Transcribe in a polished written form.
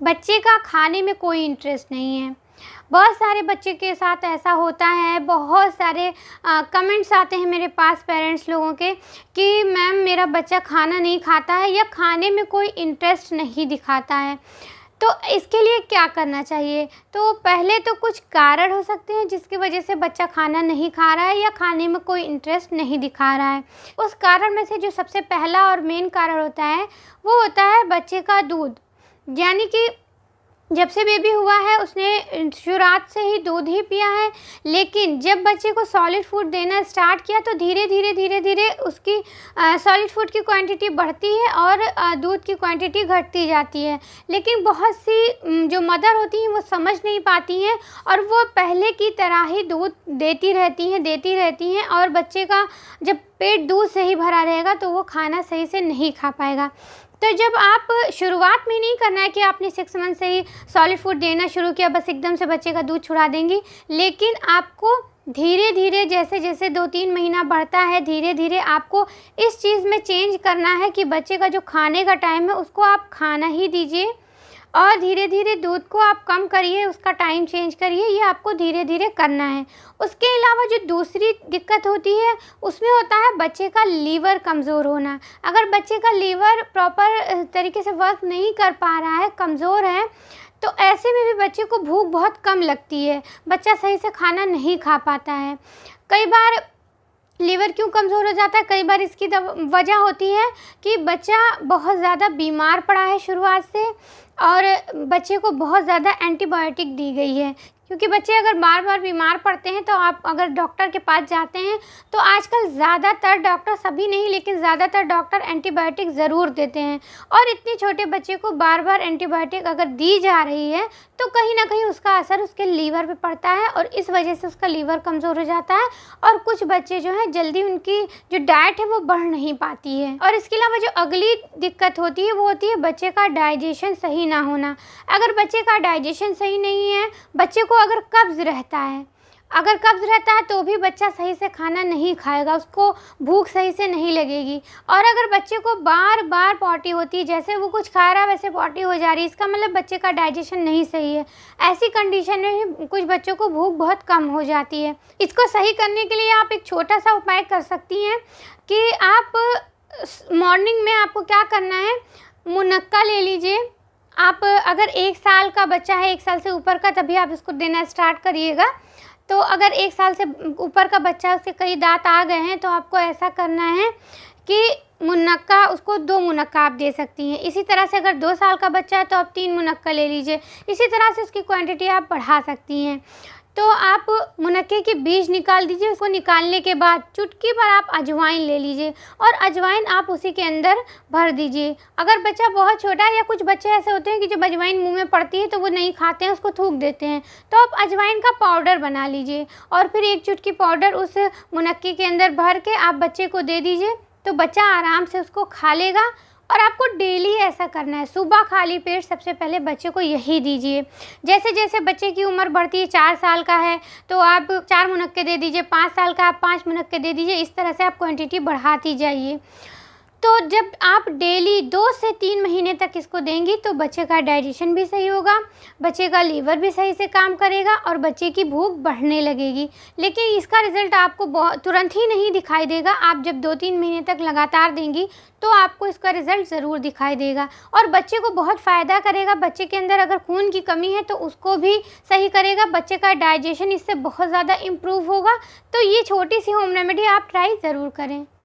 बच्चे का खाने में कोई इंटरेस्ट नहीं है। बहुत सारे बच्चे के साथ ऐसा होता है, बहुत सारे कमेंट्स आते हैं मेरे पास पेरेंट्स लोगों के कि मैम मेरा बच्चा खाना नहीं खाता है या खाने में कोई इंटरेस्ट नहीं दिखाता है। तो इसके लिए क्या करना चाहिए? तो पहले तो कुछ कारण हो सकते हैं जिसकी वजह से बच्चा खाना नहीं खा रहा है या खाने में कोई इंटरेस्ट नहीं दिखा रहा है। उस कारण में से जो सबसे पहला और मेन कारण होता है, वो होता है बच्चे का दूध। यानी कि जब से बेबी हुआ है उसने शुरुआत से ही दूध ही पिया है, लेकिन जब बच्चे को सॉलिड फूड देना स्टार्ट किया तो धीरे-धीरे उसकी सॉलिड फूड की क्वांटिटी बढ़ती है और दूध की क्वांटिटी घटती जाती है। लेकिन बहुत सी जो मदर होती हैं वो समझ नहीं पाती हैं और वो पहले की तरह ही दूध देती रहती हैं और बच्चे का जब पेट दूध से ही भरा रहेगा तो वो खाना सही से नहीं खा पाएगा। तो जब आप शुरुआत में नहीं करना है कि आपने 6 मंथ से ही सॉलिड फूड देना शुरू किया, बस एकदम से बच्चे का दूध छुड़ा देंगी, लेकिन आपको धीरे-धीरे जैसे-जैसे 2-3 महीना बढ़ता है, धीरे-धीरे आपको इस चीज़ में चेंज करना है कि बच्चे का जो खाने का टाइम है उसको आप खाना ही दीजिए और धीरे-धीरे दूध को आप कम करिए, उसका टाइम चेंज करिए, ये आपको धीरे-धीरे करना है। उसके अलावा जो दूसरी दिक्कत होती है उसमें होता है बच्चे का लीवर कमज़ोर होना। अगर बच्चे का लीवर प्रॉपर तरीके से वर्क नहीं कर पा रहा है, कमज़ोर है, तो ऐसे में भी बच्चे को भूख बहुत कम लगती है, बच्चा सही से खाना नहीं खा पाता है। कई बार लीवर क्यों कमज़ोर हो जाता है? कई बार इसकी वजह होती है कि बच्चा बहुत ज़्यादा बीमार पड़ा है शुरुआत से और बच्चे को बहुत ज़्यादा एंटीबायोटिक दी गई है। क्योंकि बच्चे अगर बार-बार बीमार पड़ते हैं तो आप अगर डॉक्टर के पास जाते हैं तो आजकल ज़्यादातर डॉक्टर, सभी नहीं लेकिन ज़्यादातर डॉक्टर एंटीबायोटिक ज़रूर देते हैं और इतने छोटे बच्चे को बार-बार एंटीबायोटिक अगर दी जा रही है तो कहीं न कहीं उसका असर उसके लीवर पे पड़ता है और इस वजह से उसका लीवर कमज़ोर हो जाता है और कुछ बच्चे जो हैं जल्दी उनकी जो डाइट है वो बढ़ नहीं पाती है। और इसके अलावा जो अगली दिक्कत होती है वो होती है बच्चे का डाइजेशन सही ना होना। अगर बच्चे का डाइजेशन सही नहीं है, बच्चे को अगर कब्ज़ रहता है तो भी बच्चा सही से खाना नहीं खाएगा, उसको भूख सही से नहीं लगेगी। और अगर बच्चे को बार-बार पॉटी होती है, जैसे वो कुछ खा रहा है वैसे पॉटी हो जा रही है, इसका मतलब बच्चे का डाइजेशन नहीं सही है। ऐसी कंडीशन में भी कुछ बच्चों को भूख बहुत कम हो जाती है। इसको सही करने के लिए आप एक छोटा-सा उपाय कर सकती हैं कि आप मॉर्निंग में आपको क्या करना है, मुनक्का ले लीजिए। आप अगर 1 साल का बच्चा है, 1 साल से ऊपर का, तभी आप इसको देना स्टार्ट करिएगा। तो अगर 1 साल से ऊपर का बच्चा है, उसके कई दाँत आ गए हैं, तो आपको ऐसा करना है कि मुनक्का, उसको 2 मुनक्का आप दे सकती हैं। इसी तरह से अगर 2 साल का बच्चा है तो आप 3 मुनक्का ले लीजिए। इसी तरह से उसकी क्वांटिटी आप बढ़ा सकती हैं। तो आप मुनक्के के बीज निकाल दीजिए, उसको निकालने के बाद चुटकी भर आप अजवाइन ले लीजिए और अजवाइन आप उसी के अंदर भर दीजिए। अगर बच्चा बहुत छोटा है या कुछ बच्चे ऐसे होते हैं कि जब अजवाइन मुँह में पड़ती है तो वो नहीं खाते हैं, उसको थूक देते हैं, तो आप अजवाइन का पाउडर बना लीजिए और फिर 1 चुटकी पाउडर उस मुनक्के के अंदर भर के आप बच्चे को दे दीजिए, तो बच्चा आराम से उसको खा लेगा। और आपको डेली ऐसा करना है, सुबह खाली पेट सबसे पहले बच्चे को यही दीजिए। जैसे-जैसे बच्चे की उम्र बढ़ती है, 4 साल का है तो आप 4 मुनक्के दे दीजिए, 5 साल का आप 5 मुनक्के दे दीजिए, इस तरह से आप क्वांटिटी बढ़ाती जाइए। तो जब आप डेली 2 से 3 महीने तक इसको देंगी तो बच्चे का डाइजेशन भी सही होगा, बच्चे का लीवर भी सही से काम करेगा और बच्चे की भूख बढ़ने लगेगी। लेकिन इसका रिज़ल्ट आपको तुरंत ही नहीं दिखाई देगा, आप जब 2-3 महीने तक लगातार देंगी तो आपको इसका रिज़ल्ट ज़रूर दिखाई देगा और बच्चे को बहुत फ़ायदा करेगा। बच्चे के अंदर अगर खून की कमी है तो उसको भी सही करेगा, बच्चे का डाइजेशन इससे बहुत ज़्यादा इम्प्रूव होगा। तो ये छोटी सी होम रेमेडी आप ट्राई ज़रूर करें।